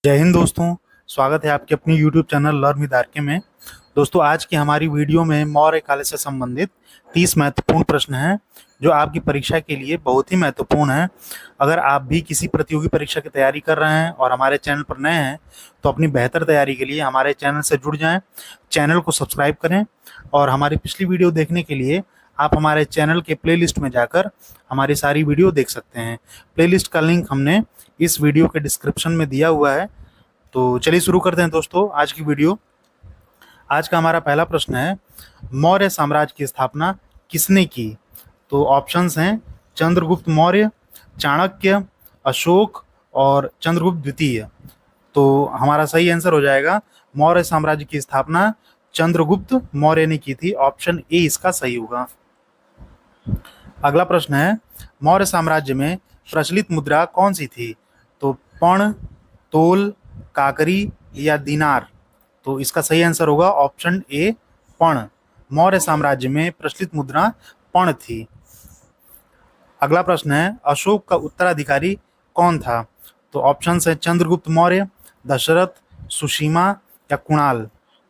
जय हिंद दोस्तों। स्वागत है आपके अपनी YouTube channel learn with RK में। दोस्तों, आज की हमारी वीडियो में मौर्य काल से संबंधित 30 महत्वपूर्ण प्रश्न हैं जो आपकी परीक्षा के लिए बहुत ही महत्वपूर्ण हैं। अगर आप भी किसी प्रतियोगी परीक्षा की तैयारी कर रहे हैं और हमारे चैनल पर नए हैं तो अपनी बेहतर तैयारी के लिए हमारे चैनल से जुड़ जाएं, चैनल को सब्सक्राइब करें और हमारी पिछली वीडियो देखने के लिए आप हमारे चैनल के प्लेलिस्ट में जाकर हमारी सारी वीडियो देख सकते हैं। प्लेलिस्ट का लिंक हमने इस वीडियो के डिस्क्रिप्शन में दिया हुआ है। तो चलिए शुरू करते हैं दोस्तों आज की वीडियो। आज का हमारा पहला प्रश्न है, मौर्य साम्राज्य की स्थापना किसने की? तो ऑप्शंस हैं चंद्रगुप्त मौर्य, चाणक्य, अशोक और चंद्रगुप्त द्वितीय। तो हमारा सही आंसर हो जाएगा मौर्य साम्राज्य की स्थापना चंद्रगुप्त मौर्य ने की थी। ऑप्शन ए इसका सही होगा। अगला प्रश्न है, मौर्य साम्राज्य में प्रचलित मुद्रा कौन सी थी? तो पण, तोल, काकरी या दिनार। तो इसका सही आंसर होगा ऑप्शन ए पण। मौर्य साम्राज्य में प्रचलित मुद्रा पण थी। अगला प्रश्न है, अशोक का उत्तराधिकारी कौन था? तो ऑप्शन है चंद्रगुप्त मौर्य, दशरथ, सुसीमा या कुणाल।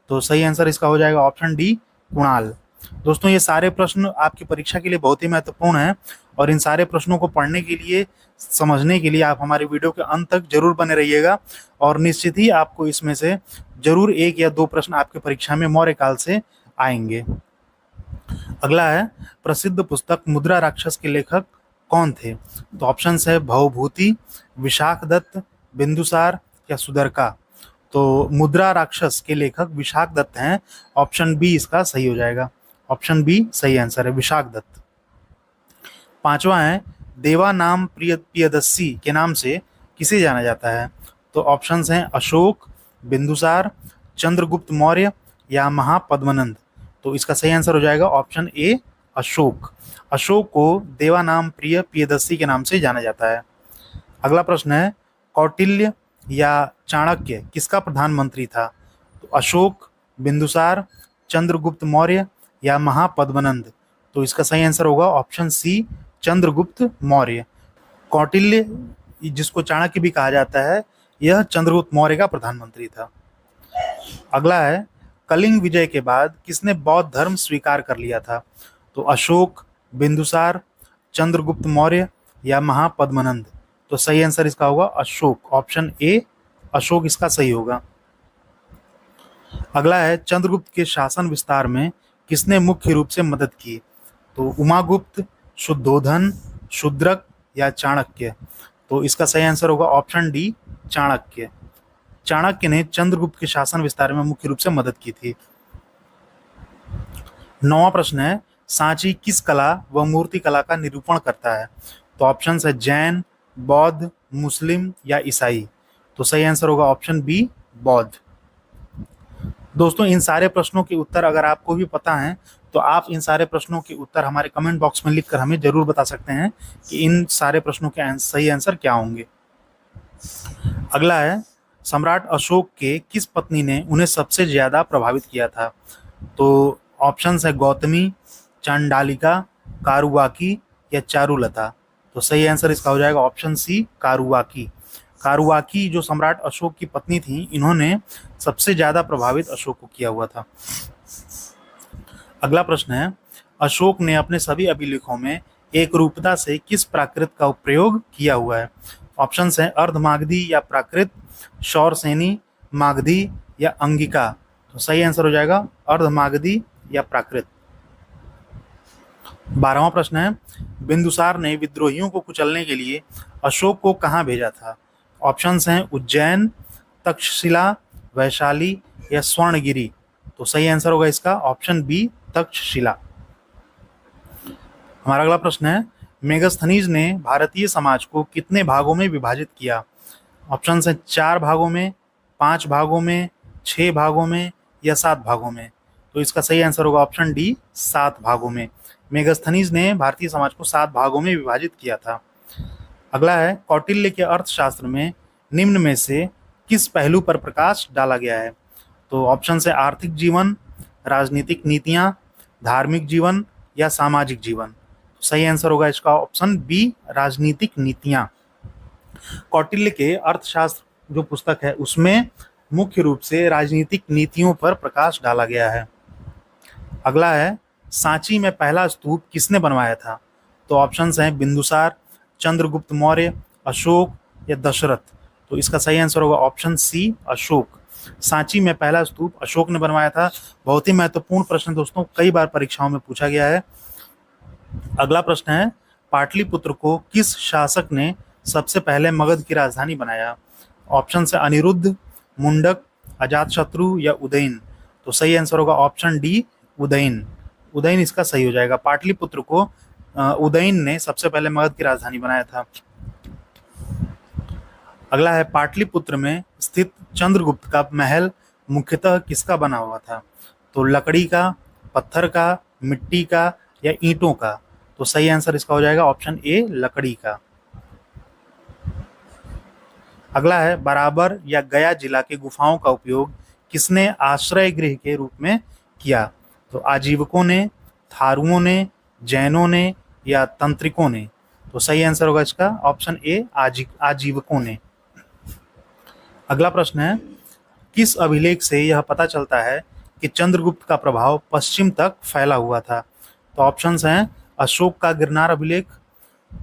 तो सही आंसर इसका हो जाएगा ऑप्शन डी कुणाल। दोस्तों, ये सारे प्रश्न आपकी परीक्षा के लिए बहुत ही महत्वपूर्ण हैं और इन सारे प्रश्नों को पढ़ने के लिए, समझने के लिए आप हमारे वीडियो के अंत तक जरूर बने रहिएगा और निश्चित ही आपको इसमें से जरूर एक या दो प्रश्न आपके परीक्षा में मौर्य काल से आएंगे। अगला है, प्रसिद्ध पुस्तक मुद्रा राक्षस के लेखक कौन थे? तो ऑप्शन है भवभूति, विशाखदत्त, बिंदुसार या सुदरका। तो मुद्रा राक्षस के लेखक विशाखदत्त हैं। ऑप्शन बी इसका सही हो जाएगा। ऑप्शन बी सही आंसर है, विशाखदत्त। पांचवा है, देवा नाम प्रियदर्शी के नाम से किसे जाना जाता है? तो ऑप्शंस हैं अशोक, बिंदुसार, चंद्रगुप्त मौर्य या महापद्मनंद। तो इसका सही आंसर हो जाएगा ऑप्शन ए अशोक। अशोक को देवा नाम प्रियदर्शी के नाम से जाना जाता है। अगला प्रश्न है, कौटिल्य या चाणक्य किसका प्रधानमंत्री था? तो अशोक, बिंदुसार, चंद्रगुप्त मौर्य या महापद्मनंद। तो इसका सही आंसर होगा ऑप्शन सी चंद्रगुप्त मौर्य। कौटिल्य, जिसको चाणक्य भी कहा जाता है, यह चंद्रगुप्त मौर्य का प्रधानमंत्री था। अगला है, कलिंग विजय के बाद किसने बौद्ध धर्म स्वीकार कर लिया था? तो अशोक, बिंदुसार, चंद्रगुप्त मौर्य या महापद्मनंद। तो सही आंसर इसका होगा अशोक। ऑप्शन ए अशोक इसका सही होगा। अगला है, चंद्रगुप्त के शासन विस्तार में किसने मुख्य रूप से मदद की? तो उमागुप्त, शुद्धोधन, शूद्रक या चाणक्य। तो इसका सही आंसर होगा ऑप्शन डी चाणक्य। चाणक्य ने चंद्रगुप्त के शासन विस्तार में मुख्य रूप से मदद की थी। नौवां प्रश्न है, सांची किस कला व मूर्ति कला का निरूपण करता है? तो ऑप्शन है जैन, बौद्ध, मुस्लिम या ईसाई। तो सही आंसर होगा ऑप्शन बी बौद्ध। दोस्तों, इन सारे प्रश्नों के उत्तर अगर आपको भी पता है तो आप इन सारे प्रश्नों के उत्तर हमारे कमेंट बॉक्स में लिखकर हमें जरूर बता सकते हैं कि इन सारे प्रश्नों के सही आंसर क्या होंगे। अगला है, सम्राट अशोक के किस पत्नी ने उन्हें सबसे ज्यादा प्रभावित किया था? तो ऑप्शंस है गौतमी, चांडालिका, कारुवाकी या चारुलता। तो सही आंसर इसका हो जाएगा ऑप्शन सी कारुवाकी। कारुवाकी जो सम्राट अशोक की पत्नी थी, इन्होंने सबसे ज्यादा प्रभावित अशोक को किया हुआ था। अगला प्रश्न है, अशोक ने अपने सभी अभिलेखों में एक रूपता से किस प्राकृत का प्रयोग किया हुआ है? ऑप्शन है अर्धमागधी या प्राकृत, शौरसेनी, मागधी या अंगिका। तो सही आंसर हो जाएगा अर्धमागधी या प्राकृत। 12वां प्रश्न है, बिंदुसार ने विद्रोहियों को कुचलने के लिए अशोक को कहां भेजा था? ऑप्शंस हैं उज्जैन, तक्षशिला, वैशाली या स्वर्णगिरी। तो सही आंसर होगा इसका ऑप्शन बी तक्षशिला। हमारा अगला प्रश्न है, मेगस्थनीज ने भारतीय समाज को कितने भागों में विभाजित किया? ऑप्शन है 4 भागों में, 5 भागों में, 6 भागों में या 7 भागों में। तो इसका सही आंसर होगा ऑप्शन डी 7 भागों में। मेगस्थनीज ने भारतीय समाज को 7 भागों में विभाजित किया था। अगला है, कौटिल्य के अर्थशास्त्र में निम्न में से किस पहलू पर प्रकाश डाला गया है? तो ऑप्शन है आर्थिक जीवन, राजनीतिक नीतियां, धार्मिक जीवन या सामाजिक जीवन। तो सही आंसर होगा इसका ऑप्शन बी राजनीतिक नीतियां। कौटिल्य के अर्थशास्त्र जो पुस्तक है उसमें मुख्य रूप से राजनीतिक नीतियों पर प्रकाश डाला गया है। अगला है, सांची में पहला स्तूप किसने बनवाया था? तो ऑप्शंस हैं बिंदुसार, चंद्रगुप्त मौर्य, अशोक या दशरथ। तो इसका सही आंसर होगा ऑप्शन सी, अशोक। सांची में पहला स्तूप अशोक ने बनवाया था। बहुत ही महत्वपूर्ण प्रश्न दोस्तों, कई बार परीक्षाओं में पूछा गया है। अगला प्रश्न है, पाटलिपुत्र को किस शासक ने सबसे पहले मगध की राजधानी बनाया? ऑप्शन है अनिरुद्ध, मुंडक, अजातशत्रु या उदयन। तो सही आंसर होगा ऑप्शन डी, उदयन। उदयन इसका सही हो जाएगा। पाटलिपुत्र को उदयन ने सबसे पहले मगध की राजधानी बनाया था। अगला है, पाटलिपुत्र में स्थित चंद्रगुप्त का महल मुख्यतः किसका बना हुआ था? तो लकड़ी का, पत्थर का, मिट्टी का या ईंटों का। तो सही आंसर इसका हो जाएगा ऑप्शन ए, लकड़ी का। अगला है, बराबर या गया जिला के गुफाओं का उपयोग किसने आश्रय गृह के रूप में किया? तो आजीवकों ने, थारुओं ने, जैनों ने या तंत्रिकों ने। तो सही आंसर होगा इसका ऑप्शन ए, आजीवकों ने। अगला प्रश्न है, किस अभिलेख से यह पता चलता है कि चंद्रगुप्त का प्रभाव पश्चिम तक फैला हुआ था? तो ऑप्शंस हैं अशोक का गिरनार अभिलेख,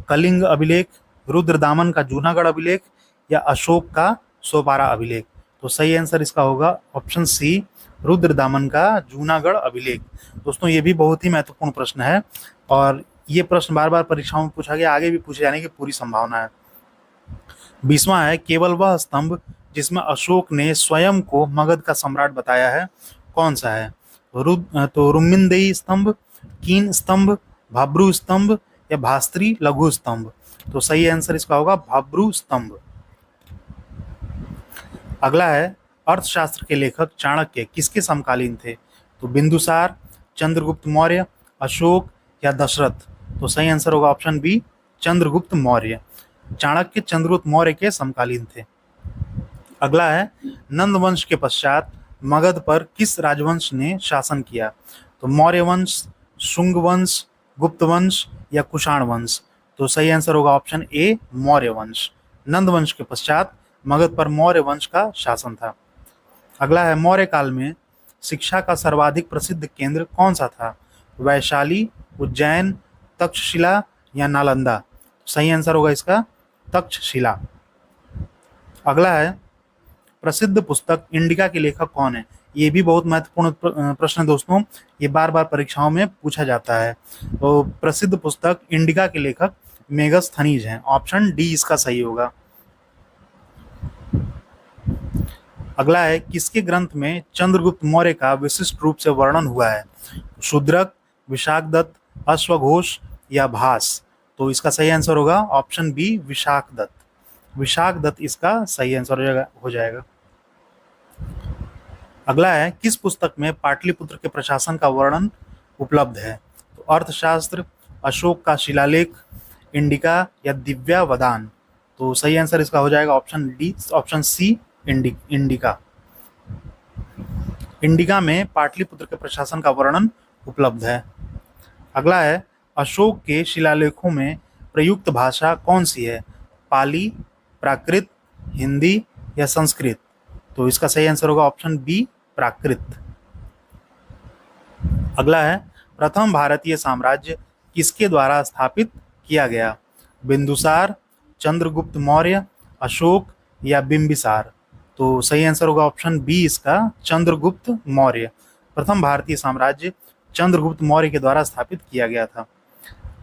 कलिंग अभिलेख, रुद्रदामन का जूनागढ़ अभिलेख या अशोक का सोपारा अभिलेख। तो सही आंसर इसका होगा ऑप्शन सी, रुद्रदामन का जूनागढ़ अभिलेख। दोस्तों ये भी बहुत ही महत्वपूर्ण प्रश्न है और ये प्रश्न बार बार परीक्षाओं में पूछा गया, आगे भी पूछे जाने की पूरी संभावना है। 20वां है, केवल वह स्तंभ जिसमें अशोक ने स्वयं को मगध का सम्राट बताया है कौन सा है? तो रुम्मिनदेही स्तंभ, कीन स्तंभ, भाब्रू स्तंभ या भास्त्री लघु स्तंभ। तो सही आंसर इसका होगा भाब्रू स्तंभ। अगला है, अर्थशास्त्र के लेखक चाणक्य किसके समकालीन थे? तो बिंदुसार, चंद्रगुप्त मौर्य, अशोक या दशरथ। तो सही आंसर होगा ऑप्शन बी, चंद्रगुप्त मौर्य। चाणक्य चंद्रगुप्त मौर्य के समकालीन थे। अगला है, नंद वंश के पश्चात मगध पर किस राजवंश ने शासन किया? तो मौर्य वंश, शुंग वंश, गुप्त वंश या कुषाण वंश। तो सही आंसर होगा ऑप्शन ए, मौर्य वंश। नंद वंश के पश्चात मगध पर मौर्य वंश का शासन था। अगला है, मौर्य काल में शिक्षा का सर्वाधिक प्रसिद्ध केंद्र कौन सा था? वैशाली, उज्जैन, तक्षशिला या नालंदा। सही आंसर होगा इसका तक्षशिला। अगला है, प्रसिद्ध पुस्तक इंडिका के लेखक कौन है? ये भी बहुत महत्वपूर्ण प्रश्न है दोस्तों, ये बार बार परीक्षाओं में पूछा जाता है। तो प्रसिद्ध पुस्तक इंडिका के लेखक मेगस्थनीज हैं। ऑप्शन डी इसका सही होगा। अगला है, किसके ग्रंथ में चंद्रगुप्त मौर्य का विशिष्ट रूप से वर्णन हुआ है? शूद्रक, विशाखदत्त, अश्वघोष या भास। तो इसका सही आंसर होगा ऑप्शन बी, विशाखदत्त। विशाखदत्त इसका सही आंसर हो जाएगा। अगला है, किस पुस्तक में पाटलिपुत्र के प्रशासन का वर्णन उपलब्ध है? तो अर्थशास्त्र, अशोक का शिलालेख, इंडिका या दिव्यावदान। तो सही आंसर इसका हो जाएगा option D, option C, Indica. Indica में पाटलिपुत्र के प्रशासन का वर्णन उपलब्ध है। अगला है, अशोक के शिलालेखों में प्रयुक्त भाषा कौन सी है? पाली, प्राकृत, हिंदी या संस्कृत। तो इसका सही आंसर होगा ऑप्शन बी, प्राकृत। अगला है, प्रथम भारतीय साम्राज्य किसके द्वारा स्थापित किया गया? बिंदुसार, चंद्रगुप्त मौर्य, अशोक या बिंबिसार। तो सही आंसर होगा ऑप्शन बी इसका, चंद्रगुप्त मौर्य। प्रथम भारतीय साम्राज्य चंद्रगुप्त मौर्य के द्वारा स्थापित किया गया था।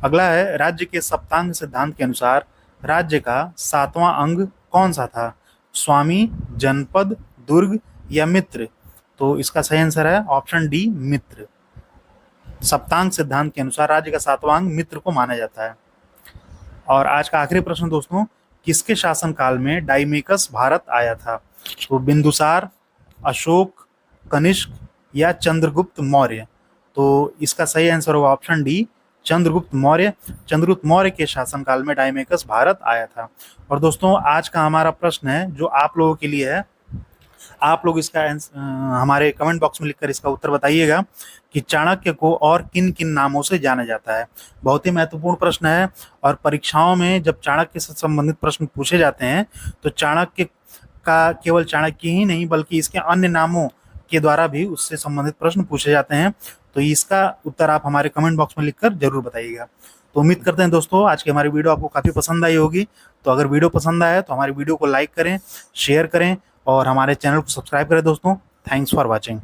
अगला है, राज्य के सप्तांग सिद्धांत के अनुसार राज्य का 7वां अंग कौन सा था? स्वामी, जनपद, दुर्ग या मित्र। तो इसका सही आंसर है ऑप्शन डी, मित्र। सप्तांग सिद्धांत के अनुसार राज्य का 7वां अंग मित्र को माना जाता है। और आज का आखिरी प्रश्न दोस्तों, किसके शासनकाल में डाइमेकस भारत आया था? तो बिंदुसार, अशोक, कनिष्क या चंद्रगुप्त मौर्य। तो इसका सही आंसर होगा ऑप्शन डी, चंद्रगुप्त मौर्य। चंद्रगुप्त मौर्य के शासनकाल में डाइमेकस भारत आया था। और दोस्तों आज का हमारा प्रश्न है जो आप लोगों के लिए है, आप लोग इसका हमारे कमेंट बॉक्स में लिखकर इसका उत्तर बताइएगा कि चाणक्य को और किन किन नामों से जाना जाता है। बहुत ही महत्वपूर्ण प्रश्न है और परीक्षाओं में जब चाणक्य से संबंधित प्रश्न पूछे जाते हैं तो चाणक्य का केवल चाणक्य ही नहीं बल्कि इसके अन्य नामों के द्वारा भी उससे संबंधित प्रश्न पूछे जाते हैं। तो इसका उत्तर आप हमारे कमेंट बॉक्स में लिखकर जरूर बताइएगा। तो उम्मीद करते हैं दोस्तों आज की हमारी वीडियो आपको काफ़ी पसंद आई होगी। तो अगर वीडियो पसंद आया तो हमारी वीडियो को लाइक करें, शेयर करें और हमारे चैनल को सब्सक्राइब करें दोस्तों। Thanks for watching.